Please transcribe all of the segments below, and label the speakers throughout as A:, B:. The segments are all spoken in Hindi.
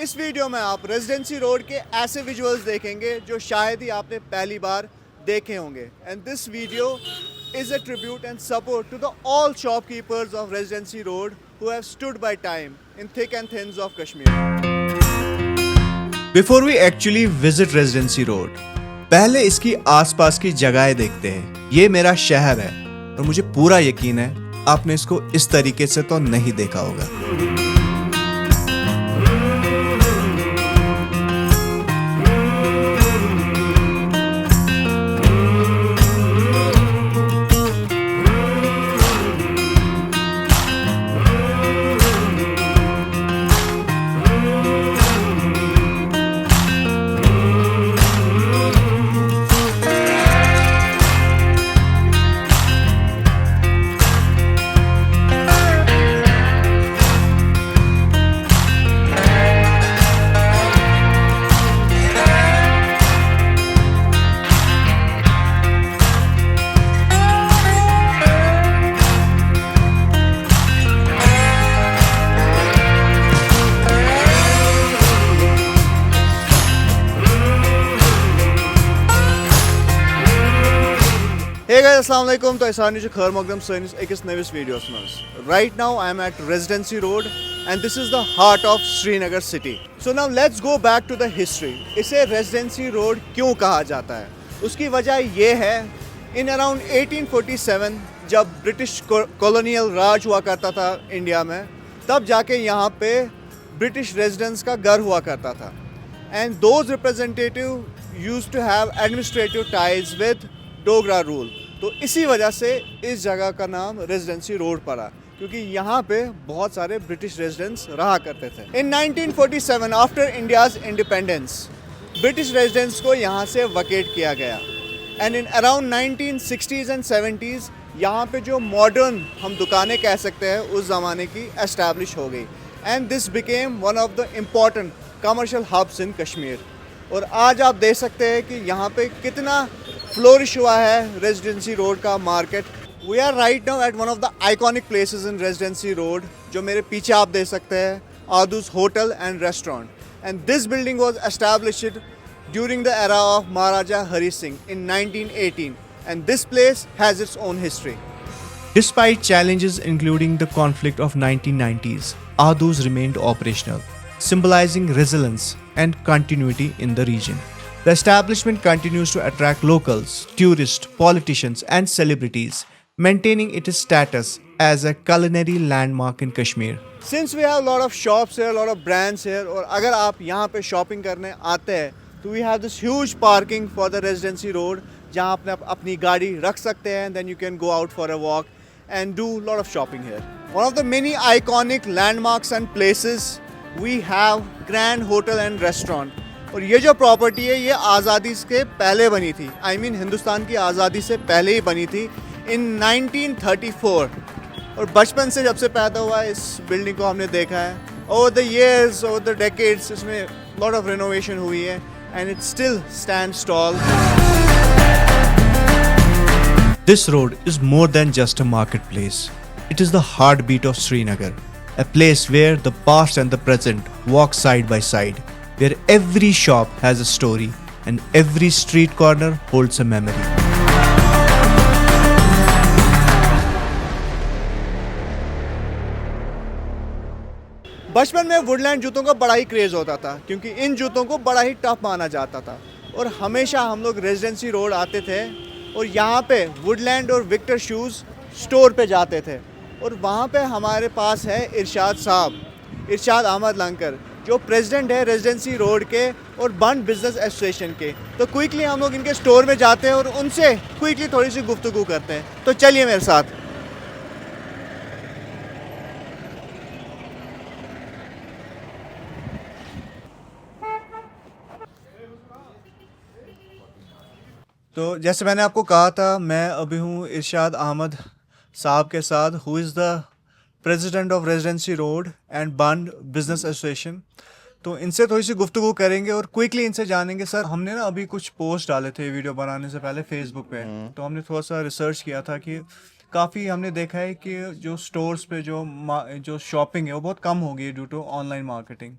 A: इस वीडियो में आप रेजिडेंसी रोड के ऐसे विजुअल्स देखेंगे जो शायद ही आपने पहली बार देखे होंगे। And this video is a tribute and support to the all shopkeepers of Residency Road who have stood by time in thick and thins of Kashmir. Before we actually visit Residency Road, पहले इसकी आसपास की जगहें देखते हैं। ये मेरा शहर है और मुझे पूरा यकीन है आपने इसको इस तरीके से तो नहीं देखा होगा। Hey guys, assalamu alaikum. तो ऐसानी जो खैर मकदम सैनिस एकस नविस वीडियोस में. Right now I am at Residency Road and this is the heart of Srinagar city. So now let's go back to the history. इसे Residency Road क्यों कहा जाता है? उसकी वजह ये है, in around 1847 जब ब्रिटिश कॉलोनियल राज हुआ करता था इंडिया में, तब जाके यहाँ पे ब्रिटिश रेजिडेंट्स का घर हुआ करता था. And those representative used to have administrative ties with Dogra rule. तो इसी वजह से इस जगह का नाम रेजिडेंसी रोड पड़ा, क्योंकि यहाँ पे बहुत सारे ब्रिटिश रेजिडेंट्स रहा करते थे. इन 1947 after India's independence British residents को यहाँ से वकेट किया गया. And in around 1960s and 70s यहाँ पे जो मॉडर्न हम दुकानें कह सकते हैं उस ज़माने की एस्टैब्लिश हो गई. And this became one of the important commercial hubs in Kashmir. और आज आप देख सकते हैं कि यहाँ पे कितना फ्लोरिश हुआ है रेजिडेंसी रोड का मार्केट. We are right now at one of the iconic places in Residency Road. जो मेरे पीछे आप देख सकते हैं, Ahdoos hotel and restaurant. And this building was established during the era of Maharaja Hari Singh in 1918 and this place has its own history. Despite challenges including the conflict of 1990s, Aadus remained operational, symbolizing resilience and continuity in the region. The establishment continues to attract locals, tourists, politicians, and celebrities, maintaining its status as a culinary landmark in Kashmir. Since we have a lot of shops here, a lot of brands here, और अगर आप यहाँ पे shopping करने आते हैं, तो we have this huge parking for the Residency Road, जहाँ आप अपनी गाड़ी रख सकते हैं. Then you can go out for a walk and do a lot of shopping here. One of the many iconic landmarks and places we have Grand Hotel and Restaurant. और ये जो प्रॉपर्टी है ये आज़ादी के पहले बनी थी. I mean हिंदुस्तान की आज़ादी से पहले ही बनी थी in 1934. और बचपन से जब से पैदा हुआ इस बिल्डिंग को हमने देखा है. Over the years, over the decades इसमें lot of renovation हुई है and it still stands tall. This road is more than just a marketplace. It is the heartbeat of Srinagar, a place where the past and the present walk side by side, where every shop has a story and every street corner holds a memory. बचपन में वुडलैंड जूतों का बड़ा ही क्रेज़ होता था, क्योंकि इन जूतों को बड़ा ही टफ माना जाता था. और हमेशा हम लोग रेजिडेंसी रोड आते थे और यहाँ पे वुडलैंड और विक्टर शूज़ स्टोर पे जाते थे. और वहाँ पे हमारे पास है इरशाद साहब, इरशाद अहमद लंकर, जो प्रेसिडेंट है रेजिडेंसी रोड के और बंड बिजनेस एसोसिएशन के. तो क्विकली हम लोग इनके स्टोर में जाते हैं और उनसे क्विकली थोड़ी सी गुफ्तगू करते हैं. तो चलिए मेरे साथ. तो जैसे मैंने आपको कहा था, मैं अभी हूँ इरशाद अहमद साहब के साथ, who is the president of Residency Road and बंड बिजनेस एसोसिएशन. तो इनसे थोड़ी सी गुफ्तगू करेंगे और क्विकली इनसे जानेंगे. सर, हमने ना अभी कुछ पोस्ट डाले थे वीडियो बनाने से पहले फेसबुक पे. तो हमने थोड़ा सा रिसर्च किया था कि काफ़ी हमने देखा है कि जो स्टोर्स पे जो शॉपिंग है वो बहुत कम हो गई है ड्यू टू ऑनलाइन मार्केटिंग.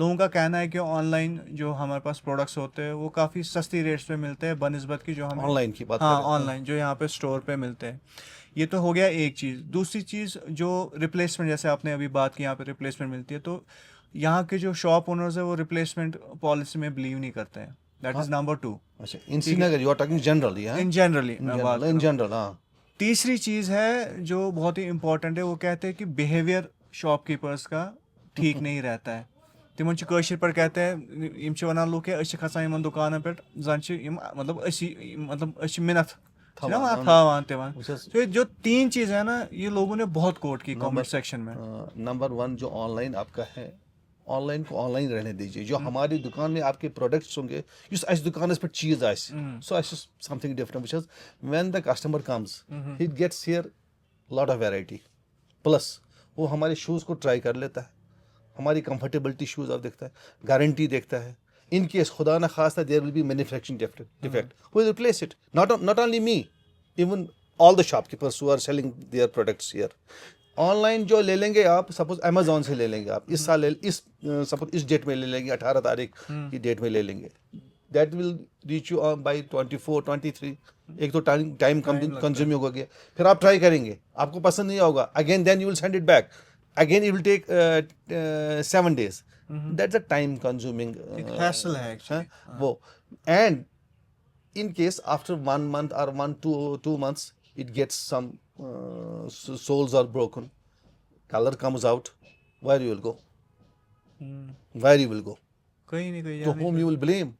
A: लोगों का कहना है कि ऑनलाइन जो हमारे पास प्रोडक्ट्स होते हैं वो काफ़ी सस्ती रेट्स पे मिलते हैं बनस्बत की जो हमें
B: ऑनलाइन की बात कर
A: हाँ
B: रहे हैं।
A: ऑनलाइन जो यहाँ पे स्टोर पे मिलते हैं। ये तो हो गया एक चीज़। दूसरी चीज़ जो रिप्लेसमेंट, जैसे आपने अभी बात की यहाँ पे रिप्लेसमेंट मिलती है, तो यहाँ के जो शॉप ओनर्स है वो रिप्लेसमेंट पॉलिसी में बिलीव नहीं करते हैं। That is number 2।
B: अच्छा, in Srinagar you are talking generally? हाँ,
A: इन जनरली मैं बात
B: इन
A: कर रहा हूँ।
B: जनरल, हाँ।
A: तीसरी चीज़ है जो बहुत ही इंपॉर्टेंट है, वो कहते हैं कि बिहेवियर शॉपकीपर्स का ठीक नहीं रहता है। तिमन छ कशिर पर कहते हैं यम छ वनान लोग कि खसान यमन दुकान पे जन छ यम मतलब मिनत ना वहाँ थावान तिवन। तो ये जो 3 चीज़ है ना, ये लोगों ने बहुत कोट की कमेंट सेक्शन में।
B: नंबर 1 जो ऑनलाइन आपका है, ऑनलाइन को ऑनलाइन रहने दीजिए। जो हमारी दुकान में आपके प्रोडक्ट्स होंगे, युस अस दुकानस पे चीज आसि, so us something different, which is when the customer comes he gets here lot of variety, plus वो हमारे शूज़ को ट्राई कर लेता है, हमारी कंफर्टेबिलिटी शूज़ आप देखता है, गारंटी देखता है। इन केस खुदा ना खास्ता there will be manufacturing defect, we will replace it. Not only me, even all the shopkeepers who are selling their products here. Online जो ले लेंगे आप, सपोज अमेजोन से ले लेंगे आप, इस साल इस सपोज इस डेट में ले लेंगे, 18 तारीख की डेट में ले लेंगे, that will reach you by 24 23। एक तो टाइम कंज्यूम हो गया, फिर आप ट्राई करेंगे, आपको पसंद नहीं होगा, again then you will send it back, again it will take 7 days। That's a time consuming
A: hassle है actually।
B: वो। And in case after 1 month or 2 months it gets some soles are broken, color comes out, where you will go? Where you will go?
A: कहीं नहीं कहीं
B: To
A: जाने
B: whom you will blame?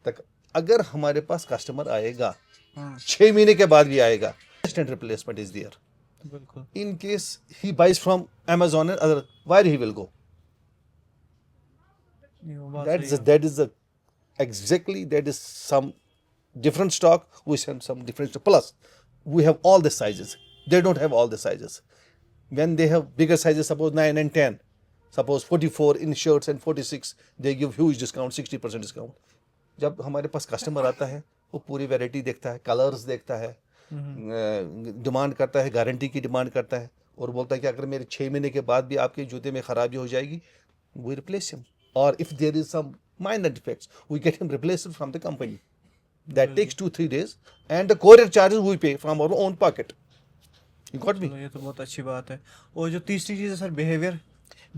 B: तक अगर हमारे पास कस्टमर आएगा,
A: हाँ
B: 6 महीने के बाद भी आएगा, instant replacement is there।
A: बिल्कुल।
B: In case he buys from Amazon and other, where he will go?
A: ये वो बात सही है।
B: That is the exactly, that is some different stock, we send some different stock. Plus we have all the sizes, they don't have all the sizes. When they have bigger sizes, suppose 9 and 10, suppose 44 in shirts and 46, they give huge discount, 60% discount। जब हमारे पास कस्टमर आता है वो पूरी वैरायटी देखता है, कलर्स देखता है, डिमांड करता है, गारंटी की डिमांड करता है, और बोलता है कि अगर मेरे 6 महीने के बाद भी आपके जूते में खराबी हो जाएगी, we replace him, or if there is some minor defects we get him replaced from the company। That takes 2-3 days, and the courier charges we pay from our own pocket। You got me?
A: चलो ये तो बहुत अच्छी बात है। और जो तीसरी चीज़ है सर,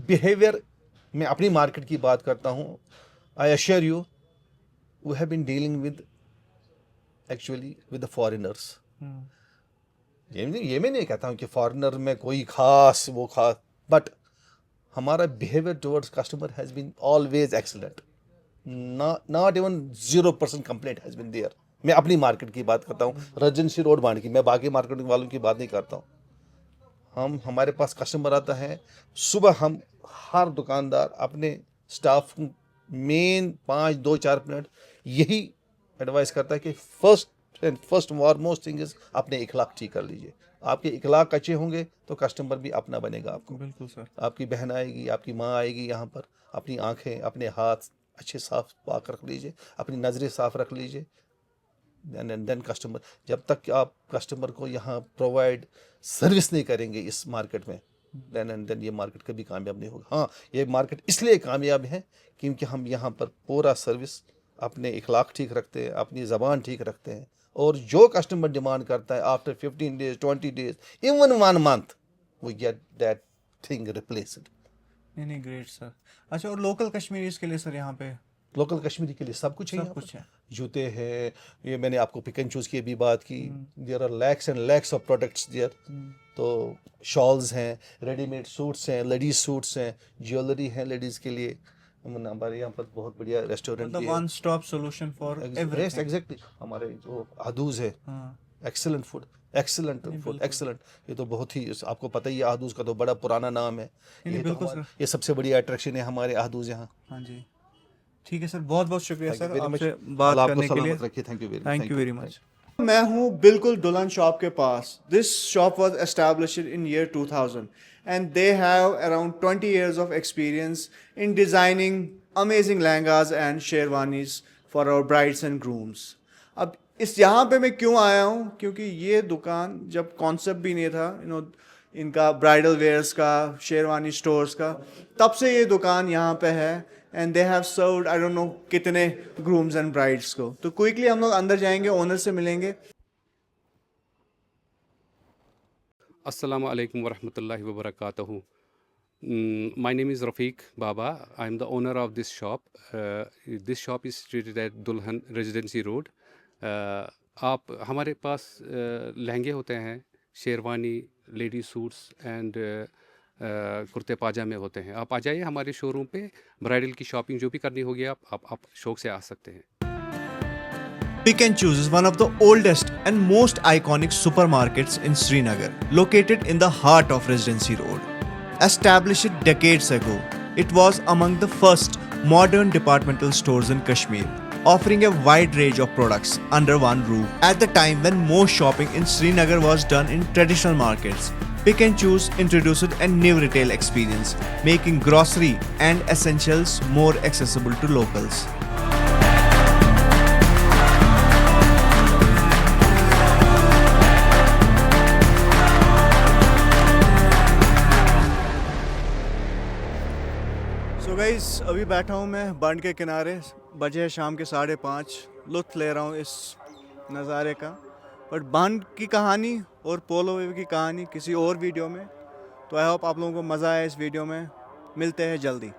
B: बिहेवियर, मैं अपनी मार्केट की बात करता हूँ। I assure you, we have been dealing with actually with the foreigners. ये मैं नहीं कहता हूँ कि फॉरेनर में कोई खास वो खास, बट हमारा behaviour towards customer has been always excellent. Not even 0% complaint has been there. मैं अपनी मार्केट की बात करता हूँ, रेजिडेंसी रोड बांड की, मैं बाकी मार्केटिंग वालों की बात नहीं करता हूँ। हमारे पास कस्टमर आता है, सुबह हम हर दुकानदार अपने स्टाफ मेन 5-2-4 मिनट यही एडवाइस करता है कि फर्स्ट फॉरमोस्ट थिंग इज अपने इखलाक ठीक कर लीजिए। आपके इखलाक अच्छे होंगे तो कस्टमर भी अपना बनेगा आपको।
A: बिल्कुल सर।
B: आपकी बहन आएगी, आपकी माँ आएगी यहाँ पर, अपनी आंखें अपने हाथ अच्छे साफ पाक रख लीजिए, अपनी नज़रें साफ रख लीजिए, देन कस्टमर। जब तक कि आप कस्टमर को यहाँ प्रोवाइड सर्विस नहीं करेंगे इस मार्केट में, देन ये मार्केट कभी कामयाब नहीं होगा। हाँ, ये मार्केट इसलिए कामयाब है क्योंकि हम यहाँ पर पूरा सर्विस, अपने इखलाक ठीक रखते हैं, अपनी ज़बान ठीक रखते हैं, और जो कस्टमर डिमांड करता है after 15 days 20 days even 1 month we get that thing replaced.
A: नहीं ग्रेट सर। अच्छा, और लोकल कश्मीरीज के लिए सर यहाँ पे?
B: लोकल कश्मीरी के लिए सब कुछ है,
A: सब
B: यहाँ
A: कुछ
B: पर।
A: है।
B: जूते हैं, ये मैंने आपको पिक एंड चूज़ की भी बात की, there are lakhs and lakhs of products there. तो शॉल्स हैं, रेडीमेड सूट्स हैं, लेडीज सूट्स हैं, ज्वेलरी है लेडीज़ के लिए। हमारे यहाँ पर बहुत बढ़िया रेस्टोरेंट भी है,
A: one stop solution for everything.
B: Exactly. हमारे जो आदूज है, excellent food, excellent food, excellent. ये तो बहुत ही, आपको पता ही है आहदूज का तो बड़ा पुराना नाम है। ये सबसे बड़ी अट्रैक्शन है हमारे आहदूज यहाँ।
A: हाँ जी, ठीक है सर, बहुत बहुत शुक्रिया सर
B: very much।
A: आपसे बात
B: अल्लाह
A: करने
B: आपको
A: के लिए।
B: सलामत रखे।
A: Thank you very much. मैं हूँ बिल्कुल दुल्हन शॉप के पास। This shop was established in year 2000 and they have around 20 years of experience in designing amazing lehengas and sherwanis for our brides and grooms. अब इस यहाँ पे मैं क्यों आया हूँ, क्योंकि ये दुकान जब कॉन्सेप्ट भी नहीं था, इनका ब्राइडल वेयर्स का, शेरवानी स्टोर्स का, तब से ये दुकान यहाँ पे है and they have served I don't know कितने ग्रूम्स एंड ब्राइड्स को. तो क्विकली हम लोग अंदर जाएंगे, ओनर से मिलेंगे.
C: Assalamu alaikum warahmatullahi wabarakatuh. My name is Rafiq Baba. I am the owner of this shop. This shop is situated at Dulhan Residency Road. आप हमारे पास लहंगे होते हैं, शेरवानी, लेडी सूट्स एंड कुर्ते पाजामे होते हैं. आप आ जाइए हमारे शोरूम पे. ब्राइडल की शॉपिंग जो भी करनी होगी आप शौक से आ सकते हैं.
A: Pick and Choose is one of the oldest and most iconic supermarkets in Srinagar, located in the heart of Residency Road. Established decades ago, it was among the first modern departmental stores in Kashmir, offering a wide range of products under one roof. At the time when most shopping in Srinagar was done in traditional markets, Pick and Choose introduced a new retail experience, making grocery and essentials more accessible to locals. So guys, अभी बैठा हूँ मैं बंड के किनारे. बजे है शाम के 5:30. लुत्फ ले रहा हूँ इस नज़ारे का. बट बंड की कहानी और पोलो वेव की कहानी किसी और वीडियो में. तो आई होप आप लोगों को मज़ा आया इस वीडियो में. मिलते हैं जल्दी.